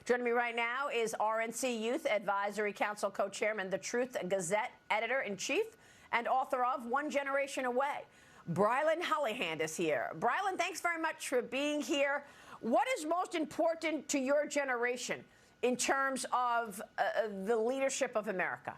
Joining me right now is RNC Youth Advisory Council co-chairman, The Truth Gazette editor-in-chief, and author of One Generation Away. Brilyn Hollyhand is here. Brilyn, thanks very much for being here. What is most important to your generation in terms of the leadership of America?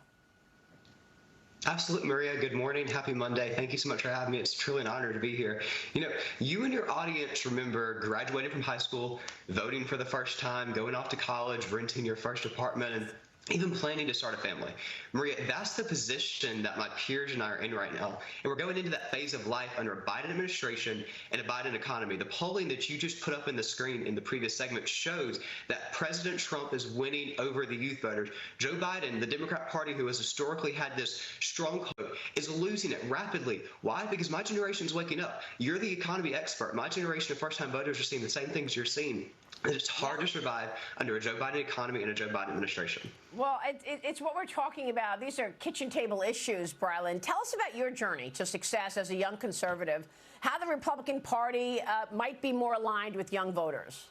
Absolutely, Maria. Good morning. Happy Monday. Thank you so much for having me. It's truly an honor to be here. You know, you and your audience remember graduating from high school, voting for the first time, going off to college, renting your first apartment, and even planning to start a family. Maria, that's the position that my peers and I are in right now. And we're going into that phase of life under a Biden administration and a Biden economy. The polling that you just put up in the screen in the previous segment shows that President Trump is winning over the youth voters. Joe Biden, the Democrat Party, who has historically had this strong vote, is losing it rapidly. Why? Because my generation is waking up. You're the economy expert. My generation of first-time voters are seeing the same things you're seeing. It's hard to survive under a Joe Biden economy and a Joe Biden administration. Well, it's what we're talking about. These are kitchen table issues, Brilyn. Tell us about your journey to success as a young conservative, how the Republican Party might be more aligned with young voters.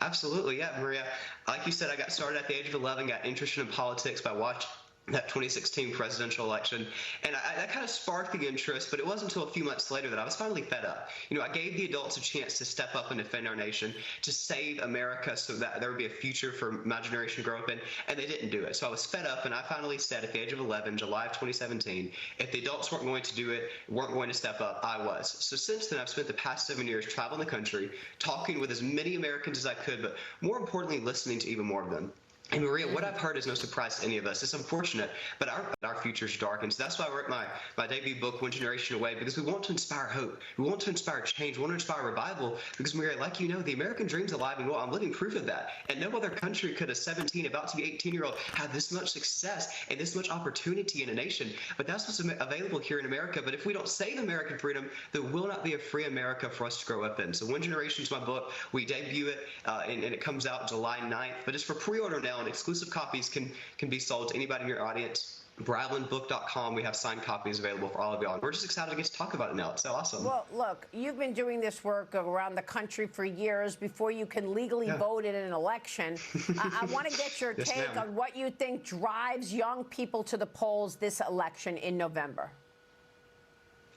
Absolutely, yeah, Maria. Like you said, I got started at the age of 11, got interested in politics by watching that 2016 presidential election. And that kind of sparked the interest, but it wasn't until a few months later that I was finally fed up. You know, I gave the adults a chance to step up and defend our nation, to save America so that there would be a future for my generation to grow up in, and they didn't do it. So I was fed up, and I finally said at the age of 11, July of 2017, if the adults weren't going to do it, weren't going to step up, I was. So since then, I've spent the past 7 years traveling the country, talking with as many Americans as I could, but more importantly, listening to even more of them. And Maria, what I've heard is no surprise to any of us. It's unfortunate, but our future's dark. And so that's why I wrote my debut book, One Generation Away, because we want to inspire hope. We want to inspire change. We want to inspire revival. Because, Maria, like you know, the American dream's alive and well. I'm living proof of that. And no other country could a 17, about to be 18-year-old, have this much success and this much opportunity in a nation. But that's what's available here in America. But if we don't save American freedom, there will not be a free America for us to grow up in. So One Generation's my book. We debut it, and it comes out July 9th. But it's for pre-order now. And exclusive copies can be sold to anybody in your audience. BrilynBook.com. We have signed copies available for all of y'all. And we're just excited to get to talk about it now. It's so awesome. Well, look, you've been doing this work around the country for years before you can legally vote in an election. I want to get your take on what you think drives young people to the polls this election in November.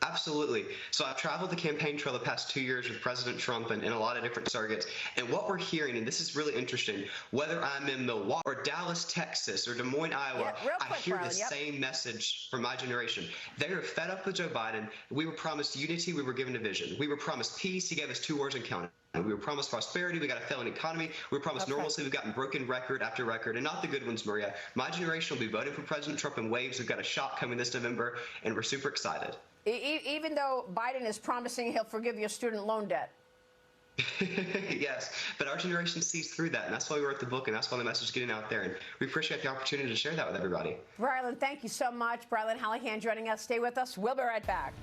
Absolutely. So I've traveled the campaign trail the past 2 years with President Trump and a lot of different surrogates. And what we're hearing, and this is really interesting, whether I'm in Milwaukee or Dallas, Texas, or Des Moines, Iowa, I hear the same message from my generation. They are fed up with Joe Biden. We were promised unity. We were given a vision. We were promised peace. He gave us 2 words and counted. We were promised prosperity. We got a failing economy. We were promised normalcy. We've gotten broken record after record, and not the good ones, Maria. My generation will be voting for President Trump in waves. We've got a shot coming this November, and we're super excited. Even though Biden is promising he'll forgive your student loan debt. Yes, but our generation sees through that, and that's why we wrote the book, and that's why the message is getting out there, and we appreciate the opportunity to share that with everybody. Brilyn, thank you so much. Brilyn Hollyhand joining us. Stay with us. We'll be right back.